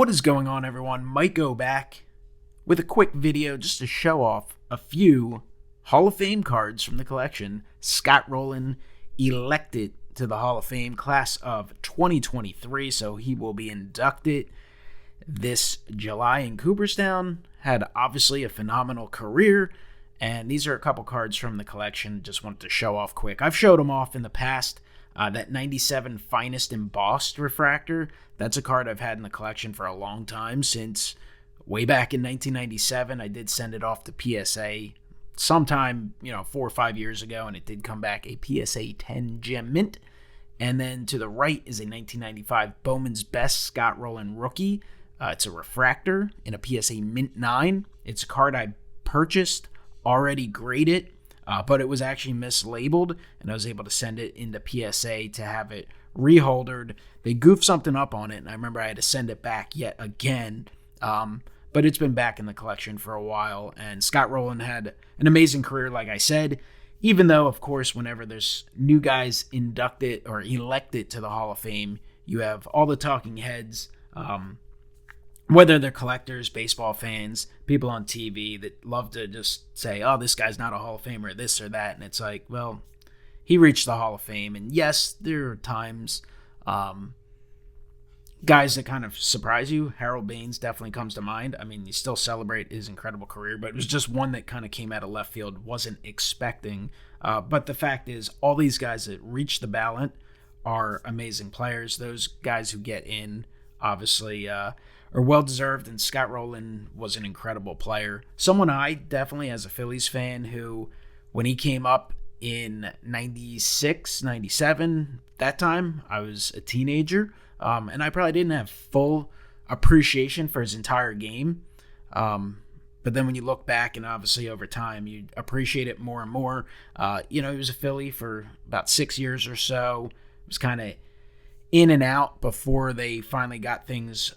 What is going on, everyone? MikeO back with a quick video just to show off a few Hall of Fame cards from the collection. Scott Rolen elected to the Hall of Fame class of 2023, so he will be inducted this July in Cooperstown. Had obviously a phenomenal career, and these are a couple cards from the collection. Just wanted to show off quick. I've showed them off in the past. That 97 Finest Embossed Refractor, that's a card I've had in the collection for a long time, since way back in 1997. I did send it off to PSA sometime, 4 or 5 years ago, and it did come back a PSA 10 gem mint. And then to the right is a 1995 Bowman's Best Scott Rolen rookie. It's a refractor in a PSA mint 9. It's a card I purchased, already graded, but it was actually mislabeled, and I was able to send it into PSA to have it reholdered. They goofed something up on it, and I remember I had to send it back yet again. But it's been back in the collection for a while, and Scott Rolen had an amazing career, like I said, even though, of course, whenever there's new guys inducted or elected to the Hall of Fame, you have all the talking heads, whether they're collectors, baseball fans, people on TV that love to just say, oh, this guy's not a Hall of Famer, this or that. And it's like, well, he reached the Hall of Fame. And yes, there are times guys that kind of surprise you. Harold Baines definitely comes to mind. I mean, you still celebrate his incredible career, but it was just one that kind of came out of left field, wasn't expecting. But the fact is, all these guys that reach the ballot are amazing players. Those guys who get in, obviously, are well-deserved, and Scott Rolen was an incredible player. Someone I definitely, as a Phillies fan, who, when he came up in 96, 97, that time, I was a teenager, and I probably didn't have full appreciation for his entire game. But then when you look back, and obviously over time, you appreciate it more and more. He was a Philly for about 6 years or so. It was kind of in and out before they finally got things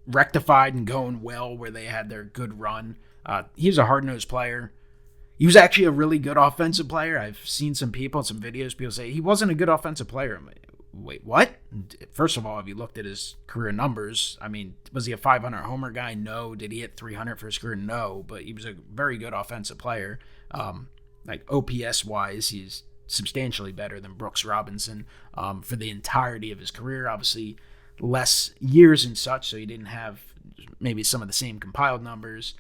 rectified and going well, where they had their good run. He was a hard-nosed player. He was actually a really good offensive player. I've seen some videos, people say he wasn't a good offensive player. I'm like, wait, what? First of all, if you looked at his career numbers, I mean, was he a 500 homer guy? No. Did he hit 300 for his career? No. But he was a very good offensive player. Like OPS-wise, he's substantially better than Brooks Robinson for the entirety of his career. Obviously, less years and such, so he didn't have maybe some of the same compiled numbers.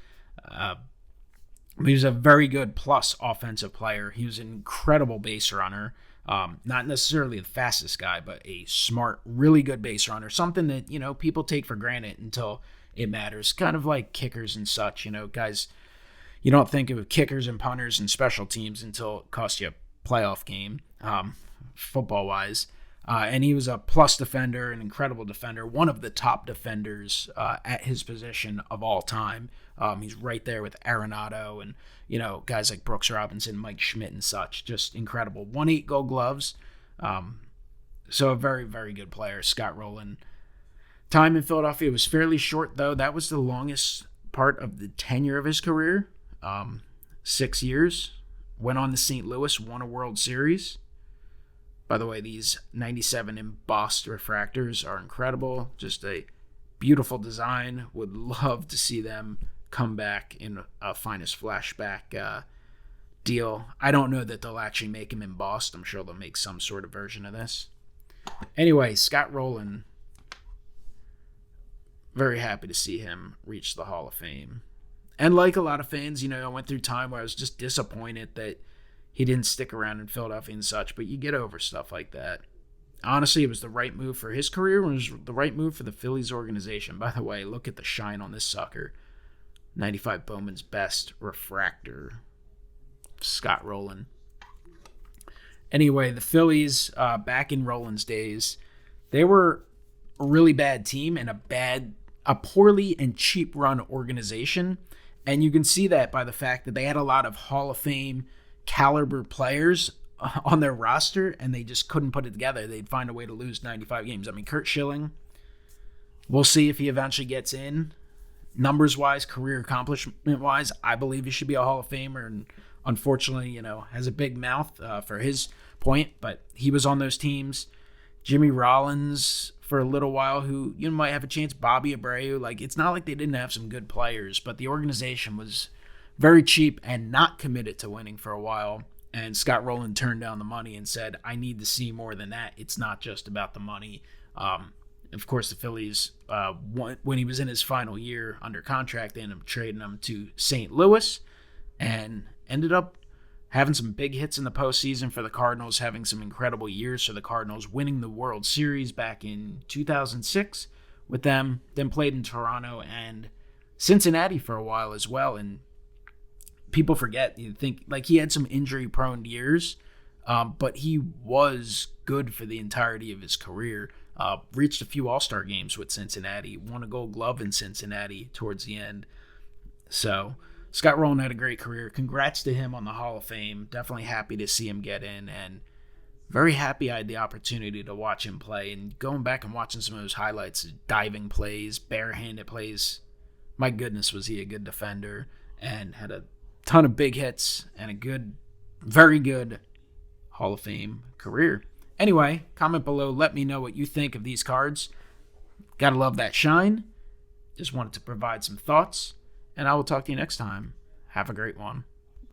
He was a very good plus offensive player. He was an incredible base runner. Not necessarily the fastest guy, but a smart, really good base runner. Something that, people take for granted until it matters. Kind of like kickers and such. Guys, you don't think of kickers and punters and special teams until it costs you a playoff game, football-wise. And he was a plus defender, an incredible defender, one of the top defenders at his position of all time. He's right there with Arenado and, guys like Brooks Robinson, Mike Schmidt and such. Just incredible. 8 Gold Gloves. So a very, very good player, Scott Rolen. Time in Philadelphia was fairly short, though. That was the longest part of the tenure of his career. 6 years. Went on to St. Louis, won a World Series. By the way, these 97 embossed refractors are incredible. Just a beautiful design. Would love to see them come back in a Finest Flashback deal. I don't know that they'll actually make them embossed. I'm sure they'll make some sort of version of this. Anyway, Scott Rolen, very happy to see him reach the Hall of Fame. And like a lot of fans, I went through time where I was just disappointed that he didn't stick around in Philadelphia and such, but you get over stuff like that. Honestly, it was the right move for his career. It was the right move for the Phillies organization. By the way, look at the shine on this sucker. 95 Bowman's Best Refractor. Scott Rolen. Anyway, the Phillies, back in Rolen's days, they were a really bad team and a poorly and cheap run organization. And you can see that by the fact that they had a lot of Hall of Fame caliber players on their roster, and they just couldn't put it together. They'd find a way to lose 95 games. I mean, Curt Schilling, we'll see if he eventually gets in. Numbers-wise, career accomplishment-wise, I believe he should be a Hall of Famer, and unfortunately, has a big mouth for his point, but he was on those teams. Jimmy Rollins for a little while, who might have a chance. Bobby Abreu. Like, it's not like they didn't have some good players, but the organization was very cheap and not committed to winning for a while. And Scott Rolen turned down the money and said, I need to see more than that. It's not just about the money. Of course, the Phillies, when he was in his final year under contract, they ended up trading him to St. Louis and ended up having some big hits in the postseason for the Cardinals, having some incredible years for the Cardinals, winning the World Series back in 2006 with them, then played in Toronto and Cincinnati for a while as well. And people forget, you think, like, he had some injury-prone years, but he was good for the entirety of his career. Reached a few All-Star games with Cincinnati, won a Gold Glove in Cincinnati towards the end. So Scott Rolen had a great career. Congrats to him on the Hall of Fame. Definitely happy to see him get in, and very happy I had the opportunity to watch him play. And going back and watching some of those highlights, diving plays, barehanded plays, my goodness, was he a good defender, and had a ton of big hits and a good, very good Hall of Fame career. Anyway, comment below. Let me know what you think of these cards. Gotta love that shine. Just wanted to provide some thoughts. And I will talk to you next time. Have a great one.